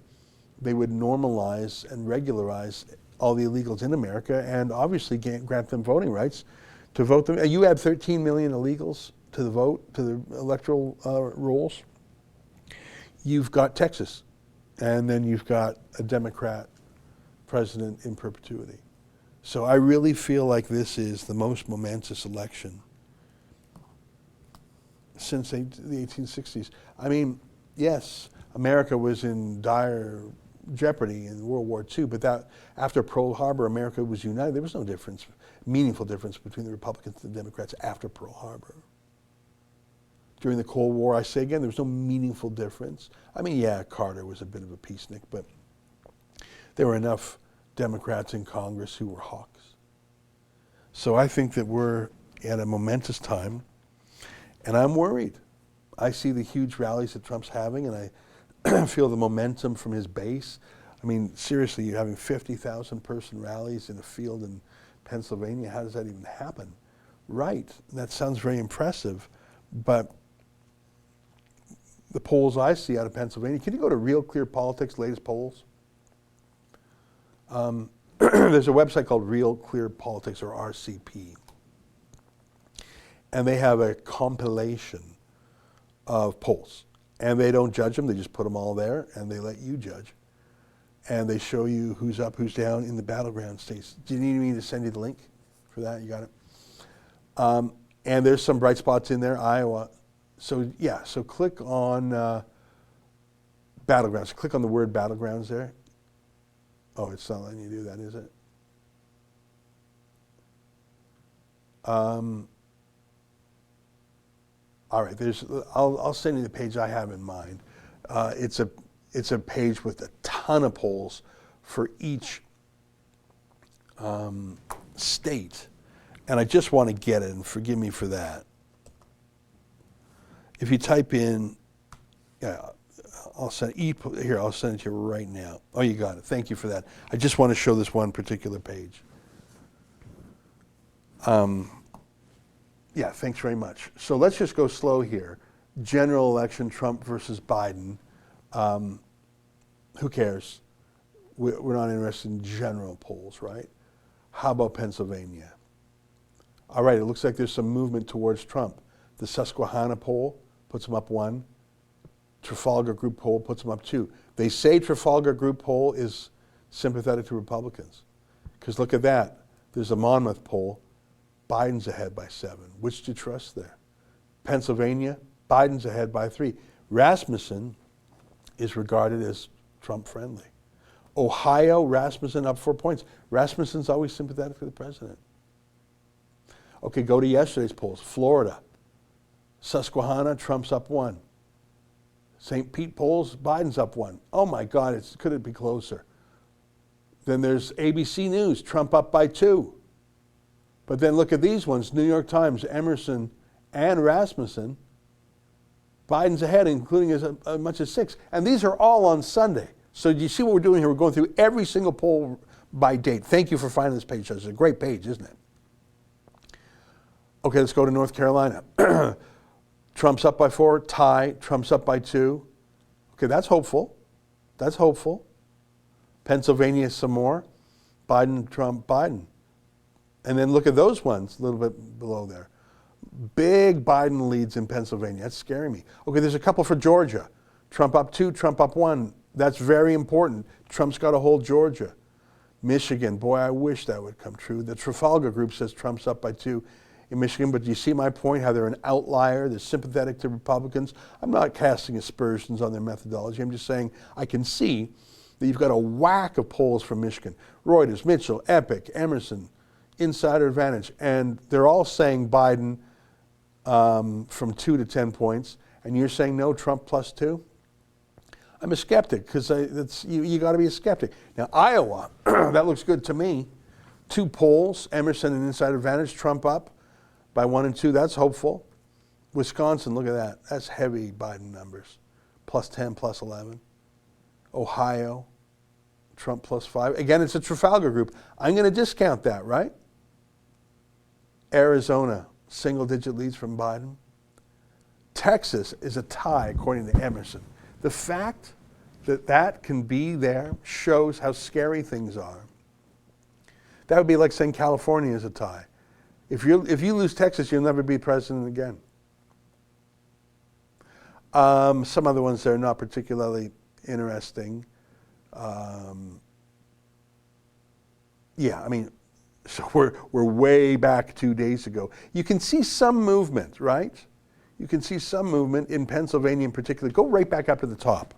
they would normalize and regularize all the illegals in America and obviously grant them voting rights to vote them. You add 13 million illegals to the vote, to the electoral rolls, you've got Texas, and then you've got a Democrat president in perpetuity. So I really feel like this is the most momentous election since the 1860s. I mean, yes, America was in dire jeopardy in World War II, but that after Pearl Harbor, America was united. There was no difference, meaningful difference between the Republicans and the Democrats after Pearl Harbor. During the Cold War, I say again, there was no meaningful difference. I mean, yeah, Carter was a bit of a peacenik, but there were enough Democrats in Congress who were hawks. So I think that we're at a momentous time, and I'm worried. I see the huge rallies that Trump's having, and I feel the momentum from his base. I mean, seriously, you're having 50,000 person rallies in a field in Pennsylvania. How does that even happen? Right, that sounds very impressive, but the polls I see out of Pennsylvania, can you go to Real Clear Politics, latest polls? There's a website called Real Clear Politics, or RCP. And they have a compilation of polls. And they don't judge them, they just put them all there, and they let you judge. And they show you who's up, who's down in the battleground states. Do you need me to send you the link for that? You got it? And there's some bright spots in there, Iowa. So yeah, so click on battlegrounds. Click on the word battlegrounds there. Oh, it's not letting you do that, is it? All right, I'll send you the page I have in mind. It's a page with a ton of polls for each state, and I just want to get it, and forgive me for that. If you type in, I'll send it to you right now. Oh, you got it. Thank you for that. I just want to show this one particular page. Yeah, thanks very much. So let's just go slow here. General election, Trump versus Biden. Who cares? We're not interested in general polls, right? How about Pennsylvania? All right, it looks like there's some movement towards Trump. The Susquehanna poll puts him up 1. Trafalgar Group poll puts him up 2. They say Trafalgar Group poll is sympathetic to Republicans. Because look at that. There's a Monmouth poll. Biden's ahead by 7. Which do you trust there? Pennsylvania, Biden's ahead by 3. Rasmussen is regarded as Trump friendly. Ohio, Rasmussen up 4 points. Rasmussen's always sympathetic to the president. Okay, go to yesterday's polls. Florida, Susquehanna, Trump's up 1. St. Pete polls, Biden's up 1. Oh my God, could it be closer? Then there's ABC News, Trump up by 2. But then look at these ones, New York Times, Emerson and Rasmussen. Biden's ahead, including as much as 6. And these are all on Sunday. So do you see what we're doing here? We're going through every single poll by date. Thank you for finding this page. It's a great page, isn't it? Okay, let's go to North Carolina. Trump's up by 4, tie, Trump's up by 2. Okay, that's hopeful. That's hopeful. Pennsylvania, some more. Biden, Trump, Biden. And then look at those ones a little bit below there. Big Biden leads in Pennsylvania. That's scaring me. Okay, there's a couple for Georgia. Trump up 2, Trump up 1. That's very important. Trump's got to hold Georgia. Michigan, boy, I wish that would come true. The Trafalgar Group says Trump's up by 2 in Michigan, but do you see my point, how they're an outlier, they're sympathetic to Republicans? I'm not casting aspersions on their methodology. I'm just saying I can see that you've got a whack of polls from Michigan. Reuters, Mitchell, Epic, Emerson, Insider Advantage, and they're all saying Biden from 2 to 10 points, and you're saying no, Trump plus 2? I'm a skeptic, because you got to be a skeptic. Now, Iowa, that looks good to me. 2 polls, Emerson and Insider Advantage, Trump up by 1 and 2. That's hopeful. Wisconsin, look at that. That's heavy Biden numbers. Plus 10, plus 11. Ohio, Trump plus 5. Again, it's a Trafalgar Group. I'm going to discount that, right? Arizona, single-digit leads from Biden. Texas is a tie, according to Emerson. The fact that that can be there shows how scary things are. That would be like saying California is a tie. If you lose Texas, you'll never be president again. Some other ones that are not particularly interesting. Yeah, I mean, so we're way back 2 days ago. You can see some movement, right? You can see some movement in Pennsylvania in particular. Go right back up to the top,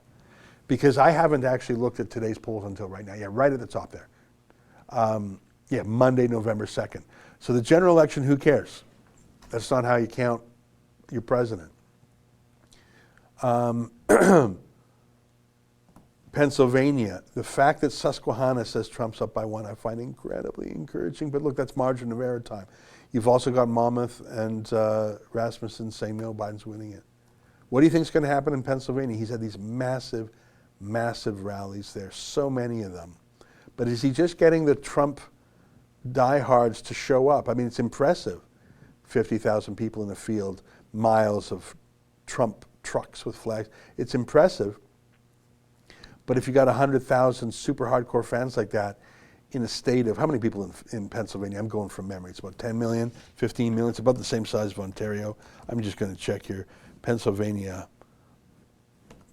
because I haven't actually looked at today's polls until right now. Yeah, right at the top there. Yeah, Monday, November 2nd. So the general election, who cares? That's not how you count your president. Pennsylvania, the fact that Susquehanna says Trump's up by 1, I find incredibly encouraging. But look, that's margin of error time. You've also got Monmouth and Rasmussen saying, no, Biden's winning it. What do you think is going to happen in Pennsylvania? He's had these massive, massive rallies there, so many of them. But is he just getting the Trump diehards to show up? I mean, it's impressive. 50,000 people in the field, miles of Trump trucks with flags. It's impressive. But if you got 100,000 super hardcore fans like that in a state of, how many people in Pennsylvania? I'm going from memory. It's about 10 million, 15 million. It's about the same size of Ontario. I'm just going to check here. Pennsylvania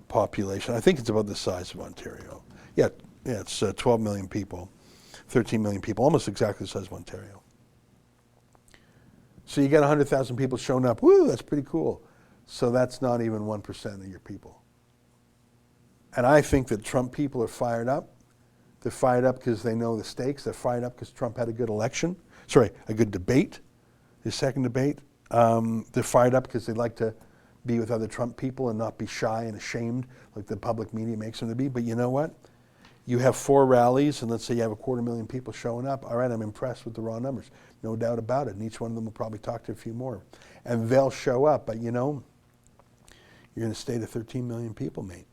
population. I think it's about the size of Ontario. Yeah, it's 12 million people, 13 million people, almost exactly the size of Ontario. So you get 100,000 people showing up. Woo, that's pretty cool. So that's not even 1% of your people. And I think that Trump people are fired up. They're fired up because they know the stakes. They're fired up because Trump had a good election. Sorry, a good debate, his second debate. They're fired up because they like to be with other Trump people and not be shy and ashamed like the public media makes them to be. But you know what? You have 4 rallies, and let's say you have 250,000 people showing up. All right, I'm impressed with the raw numbers. No doubt about it. And each one of them will probably talk to a few more. And they'll show up. But you know, you're in a state of 13 million people, mate.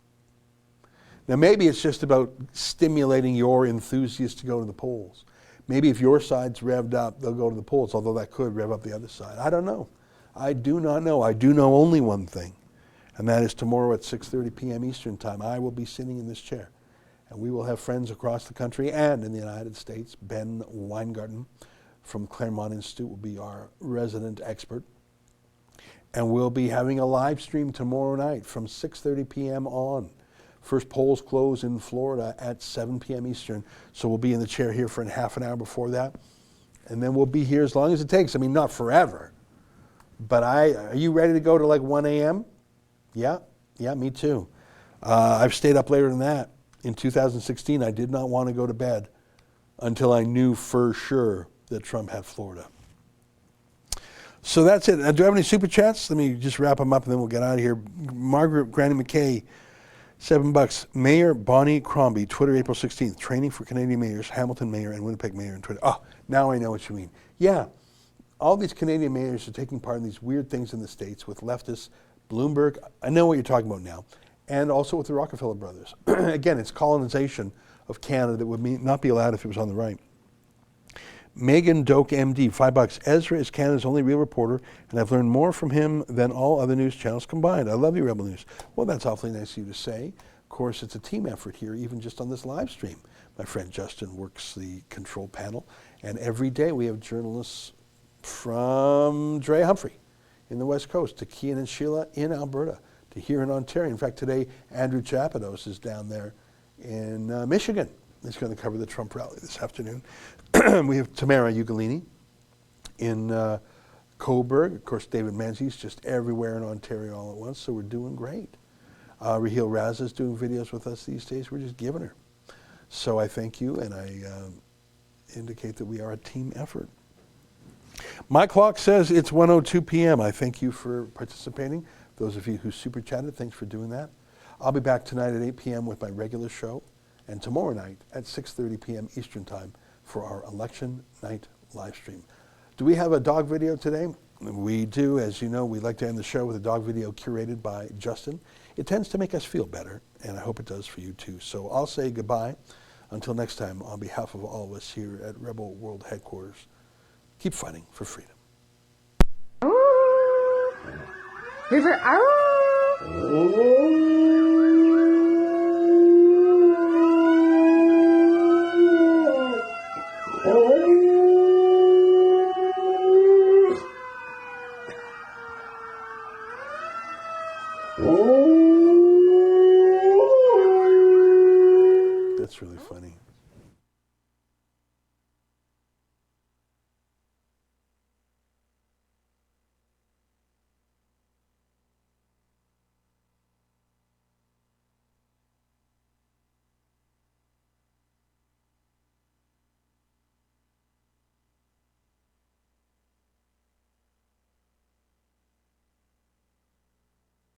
Now, maybe it's just about stimulating your enthusiasts to go to the polls. Maybe if your side's revved up, they'll go to the polls, although that could rev up the other side. I don't know. I do not know. I do know only one thing, and that is tomorrow at 6:30 p.m. Eastern Time, I will be sitting in this chair, and we will have friends across the country and in the United States. Ben Weingarten from Claremont Institute will be our resident expert, and we'll be having a live stream tomorrow night from 6:30 p.m. on. First polls close in Florida at 7 p.m. Eastern, so we'll be in the chair here for half an hour before that, and then we'll be here as long as it takes. I mean, not forever, but are you ready to go to like 1 a.m.? Yeah, me too. I've stayed up later than that. In 2016, I did not want to go to bed until I knew for sure that Trump had Florida. So that's it. Do I have any super chats? Let me just wrap them up and then we'll get out of here. Margaret Granny McKay, $7. Mayor Bonnie Crombie, Twitter, April 16th. Training for Canadian mayors, Hamilton mayor and Winnipeg mayor on Twitter. Oh, now I know what you mean. Yeah, all these Canadian mayors are taking part in these weird things in the States with leftists. Bloomberg, I know what you're talking about now. And also with the Rockefeller brothers. Again, it's colonization of Canada that would not be allowed if it was on the right. Megan Doak MD, $5. Ezra is Canada's only real reporter, and I've learned more from him than all other news channels combined. I love you, Rebel News. Well, that's awfully nice of you to say. Of course, it's a team effort here, even just on this live stream. My friend Justin works the control panel, and every day we have journalists from Dre Humphrey in the West Coast to Kian and Sheila in Alberta to here in Ontario. In fact, today Andrew Chapados is down there in Michigan. He's going to cover the Trump rally this afternoon. We have Tamara Ugolini in Coburg. Of course, David Menzies just everywhere in Ontario all at once, so we're doing great. Raheel Raza is doing videos with us these days. We're just giving her. So I thank you, and I indicate that we are a team effort. My clock says it's 1:02 p.m. I thank you for participating. Those of you who super chatted, thanks for doing that. I'll be back tonight at 8 p.m. with my regular show, and tomorrow night at 6:30 p.m. Eastern Time for our election night live stream. Do we have a dog video today? We do. As you know, we like to end the show with a dog video curated by Justin. It tends to make us feel better, and I hope it does for you too. So I'll say goodbye until next time on behalf of all of us here at Rebel World Headquarters. Keep fighting for freedom. River, That's really funny.